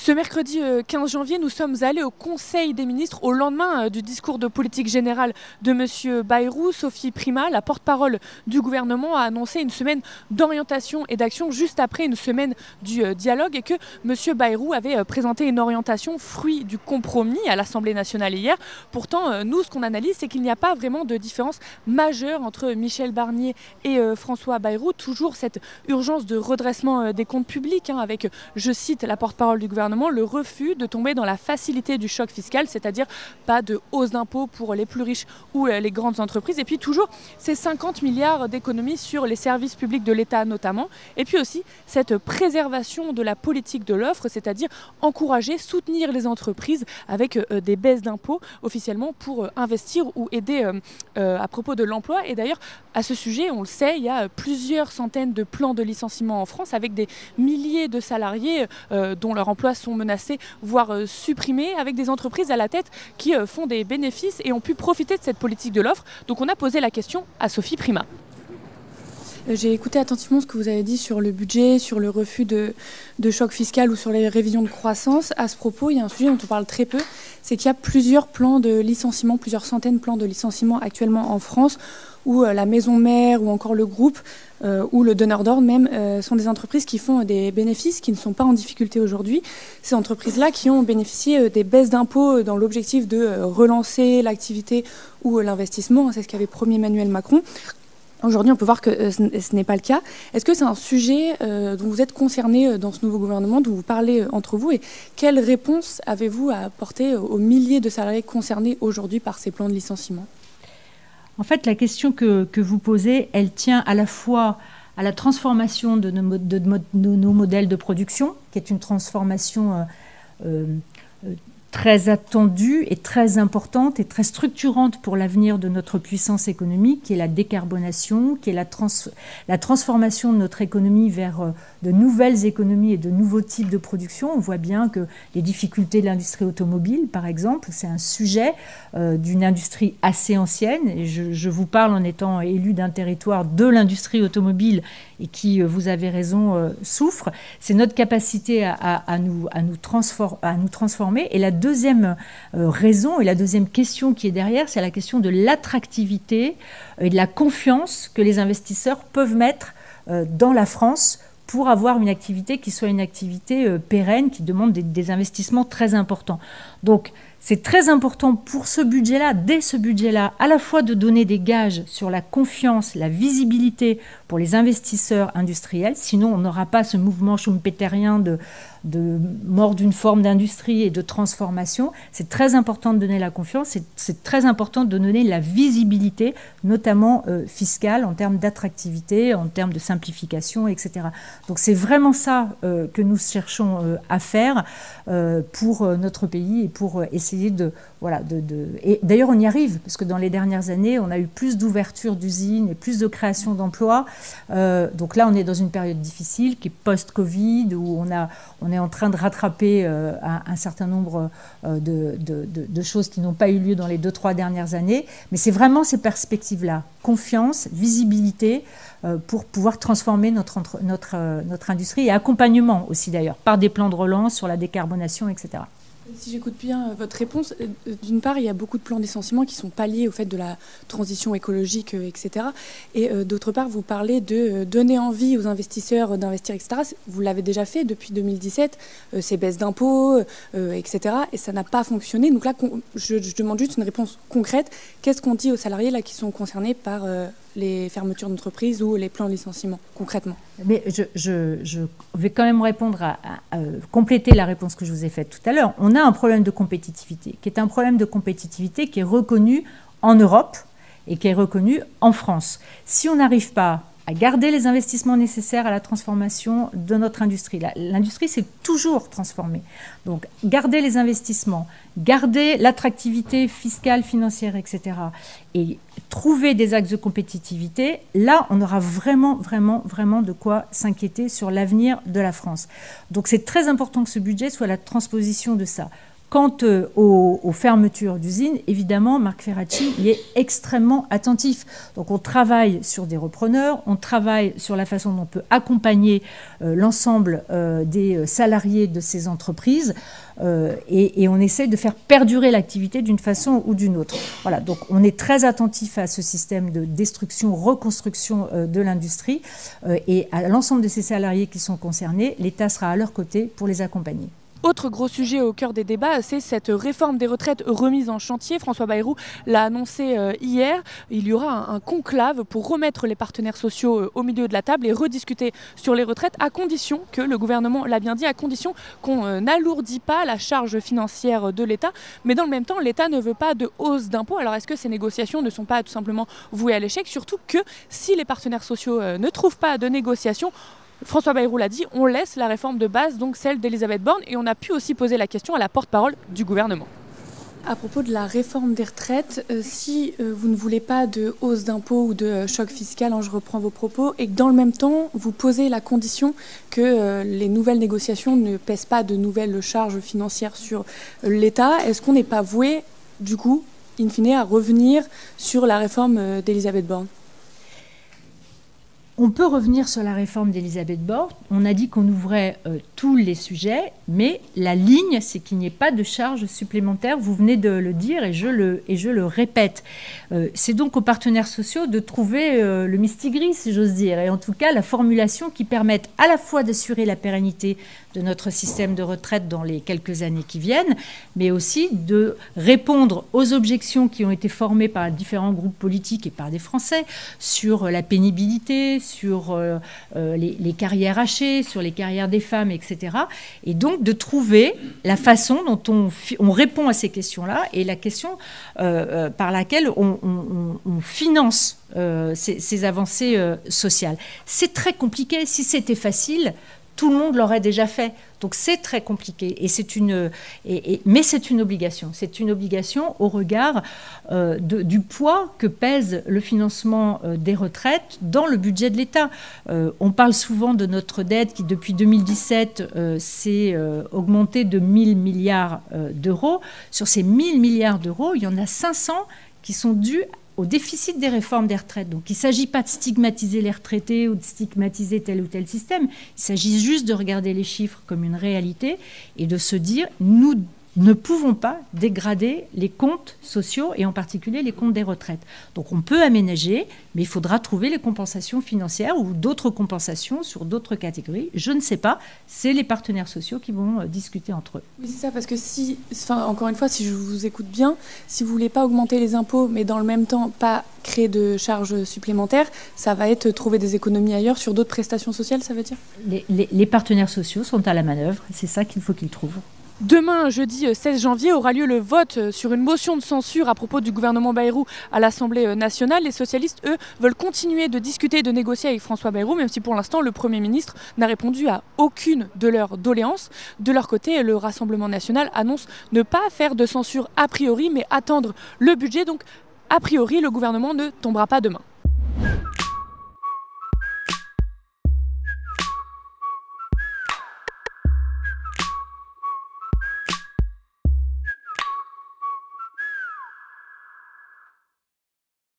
Ce mercredi 15 janvier, nous sommes allés au Conseil des ministres au lendemain du discours de politique générale de M. Bayrou. Sophie Primas, la porte-parole du gouvernement, a annoncé une semaine d'orientation et d'action juste après une semaine du dialogue et que M. Bayrou avait présenté une orientation fruit du compromis à l'Assemblée nationale hier. Pourtant, nous, ce qu'on analyse, c'est qu'il n'y a pas vraiment de différence majeure entre Michel Barnier et François Bayrou. Toujours cette urgence de redressement des comptes publics avec, je cite la porte-parole du gouvernement, le refus de tomber dans la facilité du choc fiscal, c'est-à-dire pas de hausse d'impôts pour les plus riches ou les grandes entreprises. Et puis toujours ces 50 milliards d'économies sur les services publics de l'État notamment. Et puis aussi cette préservation de la politique de l'offre, c'est-à-dire encourager, soutenir les entreprises avec des baisses d'impôts officiellement pour investir ou aider à propos de l'emploi. Et d'ailleurs, à ce sujet, on le sait, il y a plusieurs centaines de plans de licenciement en France avec des milliers de salariés dont leur emploi sont menacés, voire supprimés, avec des entreprises à la tête qui font des bénéfices et ont pu profiter de cette politique de l'offre. Donc on a posé la question à Sophie Primas. J'ai écouté attentivement ce que vous avez dit sur le budget, sur le refus de choc fiscal ou sur les révisions de croissance. À ce propos, il y a un sujet dont on parle très peu, c'est qu'il y a plusieurs plans de licenciement, plusieurs centaines de plans de licenciement actuellement en France, où la maison mère ou encore le groupe ou le donneur d'ordre même sont des entreprises qui font des bénéfices, qui ne sont pas en difficulté aujourd'hui. Ces entreprises-là qui ont bénéficié des baisses d'impôts dans l'objectif de relancer l'activité ou l'investissement, c'est ce qu'avait promis Emmanuel Macron. Aujourd'hui, on peut voir que ce n'est pas le cas. Est-ce que c'est un sujet dont vous êtes concerné dans ce nouveau gouvernement, dont vous parlez entre vous, et quelle réponse avez-vous à apporter aux milliers de salariés concernés aujourd'hui par ces plans de licenciement ? En fait, la question que vous posez, elle tient à la fois à la transformation de nos modèles de production, qui est une transformation très attendue et très importante et très structurante pour l'avenir de notre puissance économique, qui est la décarbonation, qui est la transformation de notre économie vers de nouvelles économies et de nouveaux types de production. On voit bien que les difficultés de l'industrie automobile, par exemple, c'est un sujet d'une industrie assez ancienne. Et je vous parle en étant élu d'un territoire de l'industrie automobile et qui, vous avez raison, souffre. C'est notre capacité à nous transformer. Et la deuxième raison et la deuxième question qui est derrière, c'est la question de l'attractivité et de la confiance que les investisseurs peuvent mettre dans la France pour avoir une activité qui soit une activité pérenne, qui demande des investissements très importants. Donc, c'est très important pour ce budget-là, dès ce budget-là, à la fois de donner des gages sur la confiance, la visibilité pour les investisseurs industriels. Sinon, on n'aura pas ce mouvement schumpeterien de mort d'une forme d'industrie et de transformation. C'est très important de donner la confiance, c'est très important de donner la visibilité, notamment fiscale, en termes d'attractivité, en termes de simplification, etc. Donc c'est vraiment ça que nous cherchons à faire pour notre pays et pour essayer et d'ailleurs on y arrive, parce que dans les dernières années, on a eu plus d'ouverture d'usines et plus de création d'emplois. Donc là, on est dans une période difficile qui est post-Covid, où on est en train de rattraper un certain nombre de choses qui n'ont pas eu lieu dans les 2-3 dernières années. Mais c'est vraiment ces perspectives-là, confiance, visibilité, pour pouvoir transformer notre industrie, et accompagnement aussi d'ailleurs, par des plans de relance sur la décarbonation, etc. Si j'écoute bien votre réponse, d'une part, il y a beaucoup de plans de licenciement qui sont pas liés au fait de la transition écologique, etc. Et d'autre part, vous parlez de donner envie aux investisseurs d'investir, etc. Vous l'avez déjà fait depuis 2017, ces baisses d'impôts, etc. Et ça n'a pas fonctionné. Donc là, je demande juste une réponse concrète. Qu'est-ce qu'on dit aux salariés là, qui sont concernés par les fermetures d'entreprises ou les plans de licenciement, concrètement? Mais je vais quand même répondre à compléter la réponse que je vous ai faite tout à l'heure. On a un problème de compétitivité, qui est un problème de compétitivité qui est reconnu en Europe et qui est reconnu en France. Si on n'arrive pas à garder les investissements nécessaires à la transformation de notre industrie. L'industrie s'est toujours transformée. Donc, garder les investissements, garder l'attractivité fiscale, financière, etc. et trouver des axes de compétitivité, là, on aura vraiment de quoi s'inquiéter sur l'avenir de la France. Donc, c'est très important que ce budget soit la transposition de ça. Quant aux fermetures d'usines, évidemment, Marc Ferracci y est extrêmement attentif. Donc on travaille sur des repreneurs, on travaille sur la façon dont on peut accompagner l'ensemble des salariés de ces entreprises et on essaie de faire perdurer l'activité d'une façon ou d'une autre. Voilà, donc on est très attentif à ce système de destruction, reconstruction de l'industrie et à l'ensemble de ces salariés qui sont concernés, l'État sera à leur côté pour les accompagner. Autre gros sujet au cœur des débats, c'est cette réforme des retraites remise en chantier. François Bayrou l'a annoncé hier. Il y aura un conclave pour remettre les partenaires sociaux au milieu de la table et rediscuter sur les retraites, à condition que, le gouvernement l'a bien dit, à condition qu'on n'alourdit pas la charge financière de l'État. Mais dans le même temps, l'État ne veut pas de hausse d'impôts. Alors est-ce que ces négociations ne sont pas tout simplement vouées à l'échec? Surtout que si les partenaires sociaux ne trouvent pas de négociations, François Bayrou l'a dit, on laisse la réforme de base, donc celle d'Elisabeth Borne, et on a pu aussi poser la question à la porte-parole du gouvernement. À propos de la réforme des retraites, si vous ne voulez pas de hausse d'impôts ou de choc fiscal, je reprends vos propos, et que dans le même temps, vous posez la condition que les nouvelles négociations ne pèsent pas de nouvelles charges financières sur l'État, est-ce qu'on n'est pas voué, du coup, in fine, à revenir sur la réforme d'Elisabeth Borne ? On peut revenir sur la réforme d'Elisabeth Borne. On a dit qu'on ouvrait tous les sujets, mais la ligne, c'est qu'il n'y ait pas de charges supplémentaires. Vous venez de le dire et je le répète. C'est donc aux partenaires sociaux de trouver le mistigris, si j'ose dire, et en tout cas la formulation qui permette à la fois d'assurer la pérennité de notre système de retraite dans les quelques années qui viennent, mais aussi de répondre aux objections qui ont été formées par différents groupes politiques et par des Français sur la pénibilité, sur les carrières hachées, sur les carrières des femmes, etc. Et donc de trouver la façon dont on répond à ces questions-là et la question par laquelle on finance ces avancées sociales. C'est très compliqué. Si c'était facile, tout le monde l'aurait déjà fait. Donc c'est très compliqué. Mais c'est une obligation. C'est une obligation au regard du poids que pèse le financement des retraites dans le budget de l'État. On parle souvent de notre dette qui, depuis 2017, s'est augmentée de 1 000 milliards d'euros. Sur ces 1 000 milliards d'euros, il y en a 500 qui sont dus au déficit des réformes des retraites. Donc il ne s'agit pas de stigmatiser les retraités ou de stigmatiser tel ou tel système. Il s'agit juste de regarder les chiffres comme une réalité et de se dire nous ne pouvons pas dégrader les comptes sociaux et en particulier les comptes des retraites. Donc on peut aménager, mais il faudra trouver les compensations financières ou d'autres compensations sur d'autres catégories. Je ne sais pas, c'est les partenaires sociaux qui vont discuter entre eux. Oui, c'est ça, parce que encore une fois, si je vous écoute bien, si vous ne voulez pas augmenter les impôts, mais dans le même temps pas créer de charges supplémentaires, ça va être trouver des économies ailleurs sur d'autres prestations sociales, ça veut dire ? Les partenaires sociaux sont à la manœuvre, c'est ça qu'il faut qu'ils trouvent. Demain, jeudi 16 janvier, aura lieu le vote sur une motion de censure à propos du gouvernement Bayrou à l'Assemblée nationale. Les socialistes, eux, veulent continuer de discuter et de négocier avec François Bayrou, même si pour l'instant, le Premier ministre n'a répondu à aucune de leurs doléances. De leur côté, le Rassemblement national annonce ne pas faire de censure a priori, mais attendre le budget. Donc, a priori, le gouvernement ne tombera pas demain.